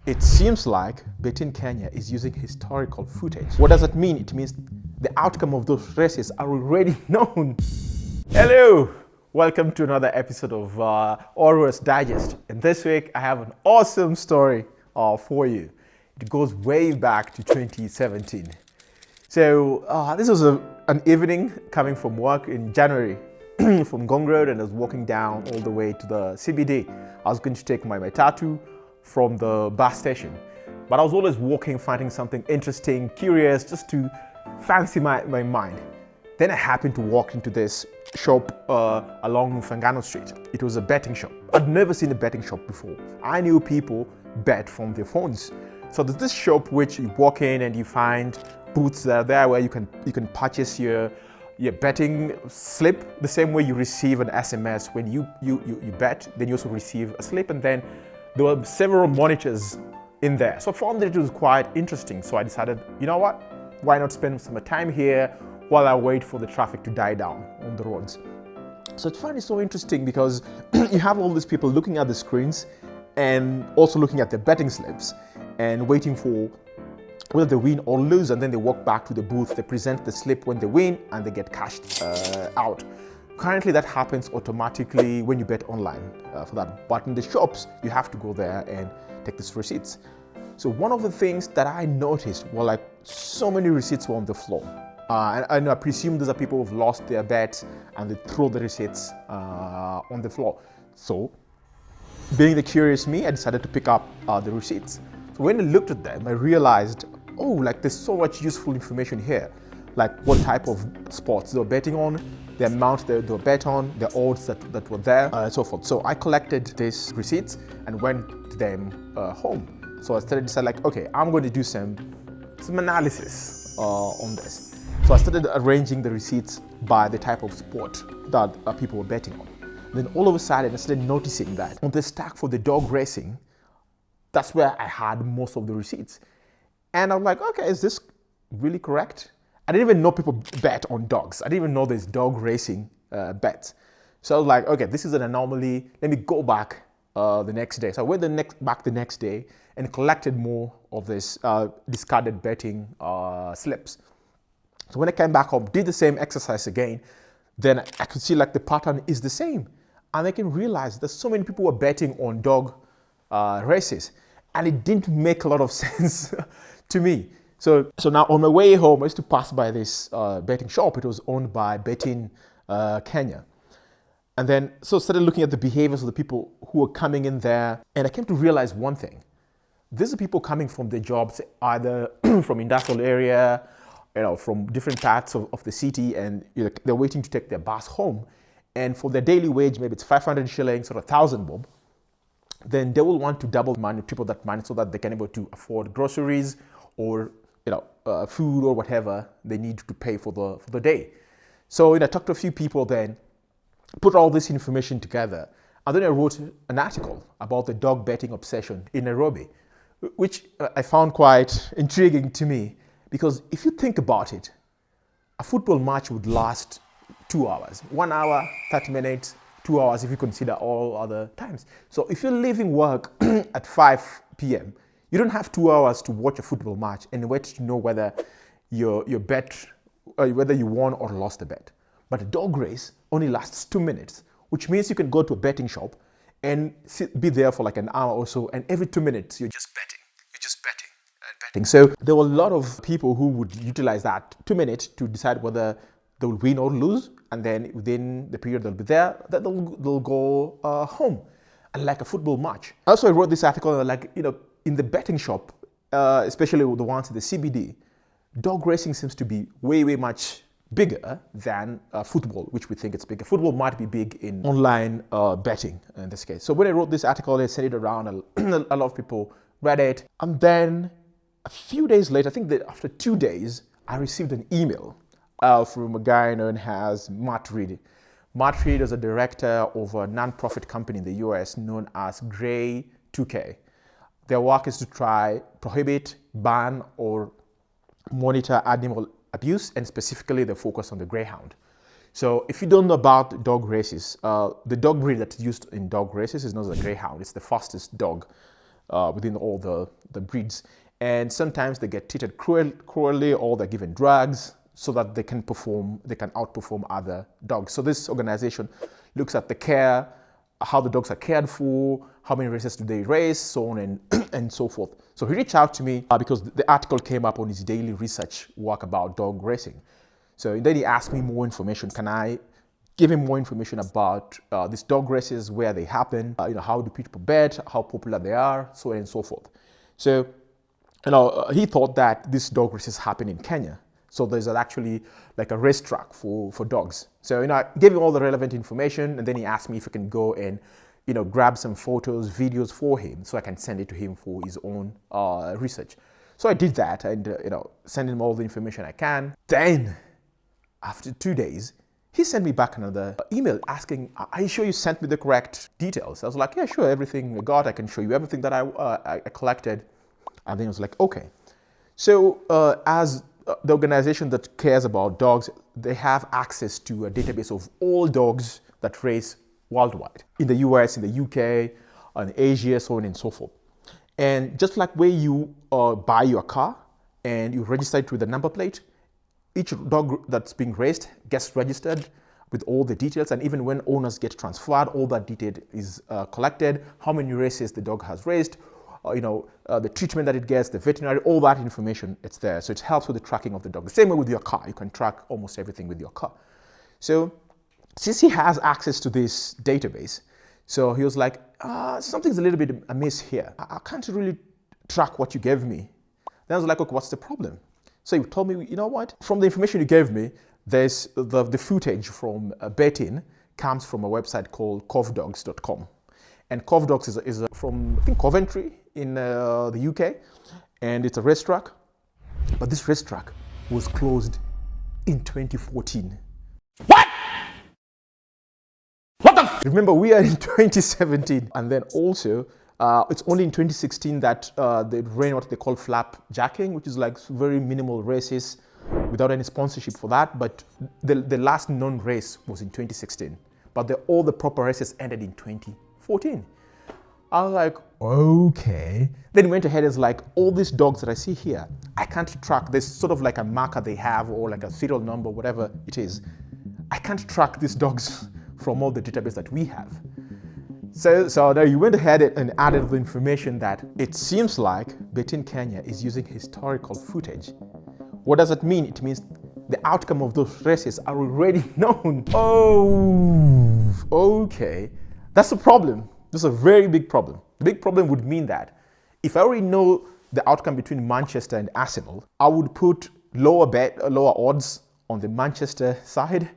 It seems like Betin Kenya is using historical footage. What does that mean? It means the outcome of those races are already known. Hello! Welcome to another episode of Orwa's Digest. And this week I have an awesome story for you. It goes way back to 2017. So this was an evening coming from work in January from Gong Road, and I was walking down all the way to the CBD. I was going to take my tattoo from the bus station, but I was always walking, finding something interesting, curious, just to fancy my mind. Then I happened to walk into this shop along Fangano Street. It was a betting shop. I'd never seen a betting shop before. I knew people bet from their phones. So there's this shop which you walk in and you find booths that are there where you can purchase your betting slip the same way you receive an SMS when you bet. Then you also receive a slip, and then there were several monitors in there. So I found that it was quite interesting. So I decided, you know what? Why not spend some time here while I wait for the traffic to die down on the roads? So I find it so interesting because you have all these people looking at the screens and also looking at their betting slips and waiting for whether they win or lose, and then they walk back to the booth, they present the slip when they win, and they get cashed out. Currently, that happens automatically when you bet online for that. But in the shops, you have to go there and take these receipts. So one of the things that I noticed were like so many receipts were on the floor. And I presume those are people who've lost their bets and they throw the receipts on the floor. So being the curious me, I decided to pick up the receipts. So when I looked at them, I realized, oh, like there's so much useful information here. Like what type of sports they were betting on, the amount they were bet on, the odds that were there, and so forth. So I collected these receipts and went to them home. So I decided like, okay, I'm going to do some analysis on this. So I started arranging the receipts by the type of sport that people were betting on. And then all of a sudden, I started noticing that on the stack for the dog racing, that's where I had most of the receipts. And I'm like, okay, is this really correct? I didn't even know people bet on dogs. I didn't even know there's dog racing bets. So I was like, okay, this is an anomaly. Let me go back the next day. So I went back the next day and collected more of this discarded betting slips. So when I came back home, did the same exercise again, then I could see like the pattern is the same. And I can realize that so many people were betting on dog races, and it didn't make a lot of sense to me. So now on my way home, I used to pass by this betting shop. It was owned by Betin Kenya. And then so started looking at the behaviors of the people who were coming in there, and I came to realize one thing. These are people coming from their jobs, either from industrial area, from different parts of the city, and they're waiting to take their bus home. And for their daily wage, maybe it's 500 shillings or 1,000 bob, then they will want to double money, triple that money, so that they can be able to afford groceries or food or whatever they need to pay for the day. So I talked to a few people, then put all this information together, and then I wrote an article about the dog betting obsession in Nairobi, which I found quite intriguing to me, because if you think about it, a football match would last 2 hours, 1 hour, 30 minutes, 2 hours if you consider all other times. So if you're leaving work at 5 p.m., you don't have 2 hours to watch a football match and wait to know whether your bet, whether you won or lost the bet. But a dog race only lasts 2 minutes, which means you can go to a betting shop and be there for like an hour or so, and every 2 minutes you're just betting. And betting. So there were a lot of people who would utilize that 2 minutes to decide whether they will win or lose, and then within the period they'll be there, that they'll go home, and like a football match. Also, I wrote this article like, in the betting shop, especially the ones in the CBD, dog racing seems to be way much bigger than football, which we think it's bigger. Football might be big in online betting in this case. So when I wrote this article, I sent it around, and a lot of people read it. And then a few days later, I think that after 2 days, I received an email from a guy known as Matt Reed. Matt Reed is a director of a non-profit company in the US known as Gray 2K. Their work is to try, prohibit, ban, or monitor animal abuse, and specifically they focus on the greyhound. So if you don't know about dog races, the dog breed that's used in dog races is known as a greyhound. It's the fastest dog within all the breeds. And sometimes they get treated cruelly, or they're given drugs so that they can outperform other dogs. So this organization looks at the care, how the dogs are cared for, how many races do they raise, so on and, and so forth. So he reached out to me because the article came up on his daily research work about dog racing. So then he asked me more information. Can I give him more information about these dog races, where they happen, how do people bet, how popular they are, so on and so forth. So he thought that these dog races happen in Kenya. So there's actually like a racetrack for dogs. So I gave him all the relevant information, and then he asked me if I can go and grab some photos, videos for him, so I can send it to him for his own research. So I did that, and sent him all the information I can. Then, after 2 days, he sent me back another email asking, "Are you sure you sent me the correct details?" I was like, "Yeah, sure, everything I got. I can show you everything that I collected." And then I was like, "Okay." So as the organization that cares about dogs, they have access to a database of all dogs that race worldwide, in the US, in the UK, in Asia, so on and so forth. And just like where you buy your car and you register it with the number plate, each dog that's being raised gets registered with all the details, and even when owners get transferred, all that detail is collected, how many races the dog has raised, the treatment that it gets, the veterinary, all that information, it's there. So it helps with the tracking of the dog. The same way with your car, you can track almost everything with your car. So since he has access to this database, so he was like, something's a little bit amiss here. I can't really track what you gave me. Then I was like, okay, what's the problem? So he told me, you know what? From the information you gave me, there's the footage from Betin comes from a website called covdogs.com. And Covdogs is from, I think, Coventry in the UK. And it's a racetrack. But this racetrack was closed in 2014. What? What the? Remember, we are in 2017. And then also, it's only in 2016 that they ran what they call flapjacking, which is like very minimal races without any sponsorship for that. But the last known race was in 2016. But all the proper races ended in 2014. I was like, okay. Then he went ahead and was like, all these dogs that I see here, I can't track. There's sort of like a marker they have, or like a serial number, whatever it is. I can't track these dogs from all the database that we have. So now you went ahead and added the information that it seems like Betin Kenya is using historical footage. What does it mean? It means the outcome of those races are already known. Oh, okay. That's a problem. That's a very big problem. The big problem would mean that if I already know the outcome between Manchester and Arsenal, I would put lower odds on the Manchester side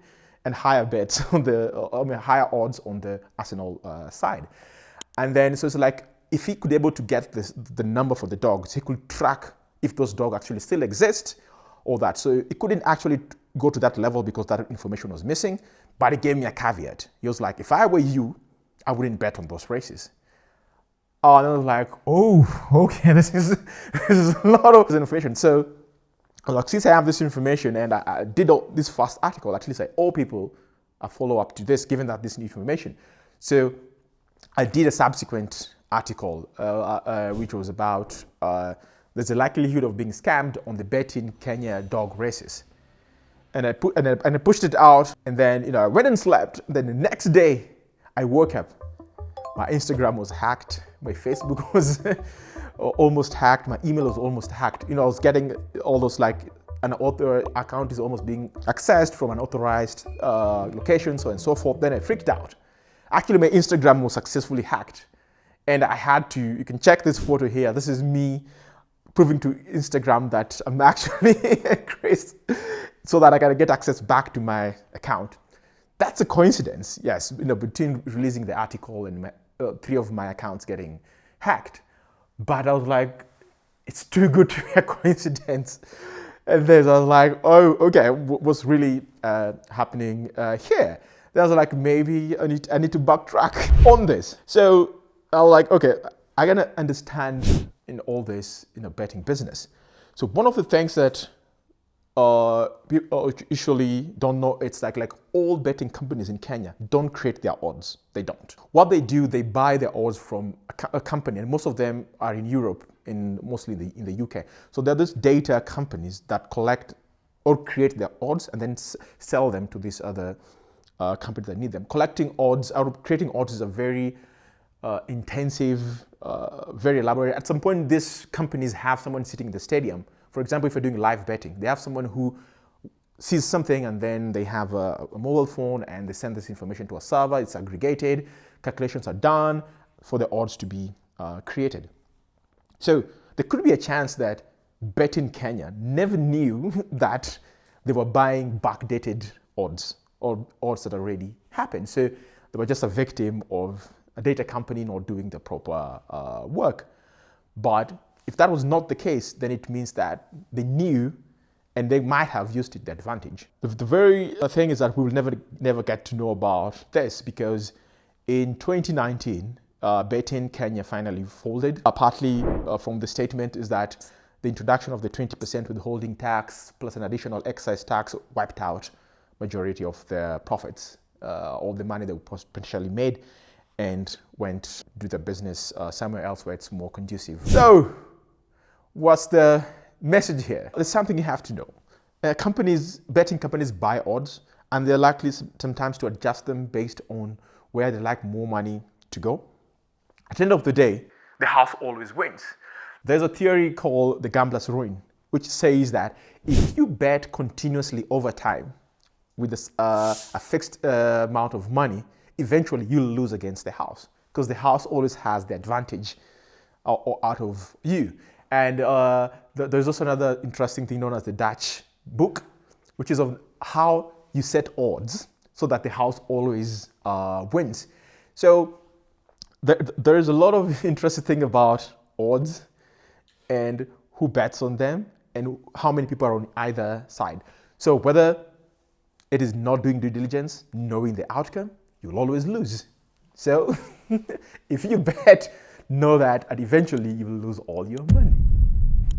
and higher bets on higher odds on the Arsenal side. And then, so it's like, if he could be able to get the number for the dogs, he could track if those dogs actually still exist, or that. So it couldn't actually go to that level because that information was missing, but he gave me a caveat. He was like, if I were you, I wouldn't bet on those races. And I was like, oh, okay, this is a lot of information. So like, since I have this information, and I did this first article, at least I owe people a follow-up to this, given that this new information. So I did a subsequent article, which was about there's a likelihood of being scammed on the Betin Kenya dog races. And I pushed it out, and then I went and slept. Then the next day, I woke up. My Instagram was hacked. My Facebook was almost hacked. My email was almost hacked. I was getting all those, like, an author account is almost being accessed from an authorized location, so and so forth. Then I freaked out. Actually, my Instagram was successfully hacked. And I had to, you can check this photo here. This is me proving to Instagram that I'm actually Chris, so that I can get access back to my account. That's a coincidence, yes, between releasing the article and 3 of my accounts getting hacked. But I was like, it's too good to be a coincidence. And then I was like, oh, okay, what's really happening here? Then I was like, maybe I need to backtrack on this. So I was like, okay, I gotta understand in all this, betting business. So one of the things that people usually don't know, it's like all betting companies in Kenya don't create their odds. They don't. What they do, they buy their odds from a company, and most of them are in Europe, mostly in the UK. So there are these data companies that collect or create their odds and then sell them to these other companies that need them. Collecting odds or creating odds is a very intensive, very elaborate. At some point, these companies have someone sitting in the stadium. For example, if you're doing live betting, they have someone who sees something and then they have a mobile phone and they send this information to a server. It's aggregated, calculations are done for the odds to be created. So there could be a chance that Betin Kenya never knew that they were buying backdated odds or odds that already happened. So they were just a victim of a data company not doing the proper work. But if that was not the case, then it means that they knew and they might have used it to their advantage. The very thing is that we will never get to know about this, because in 2019, Betin Kenya finally folded. Partly from the statement is that the introduction of the 20% withholding tax plus an additional excise tax wiped out majority of their profits, all the money that was potentially made, and went do the business somewhere else where it's more conducive. So, what's the message here? There's something you have to know. Betting companies buy odds, and they're likely sometimes to adjust them based on where they like more money to go. At the end of the day, the house always wins. There's a theory called the gambler's ruin, which says that if you bet continuously over time with a fixed amount of money, eventually you'll lose against the house, because the house always has the advantage out of you. And there's also another interesting thing known as the Dutch book, which is of how you set odds so that the house always wins. So there is a lot of interesting thing about odds and who bets on them and how many people are on either side. So whether it is not doing due diligence, knowing the outcome, you'll always lose. So if you bet, know that, and eventually you will lose all your money.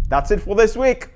That's it for this week.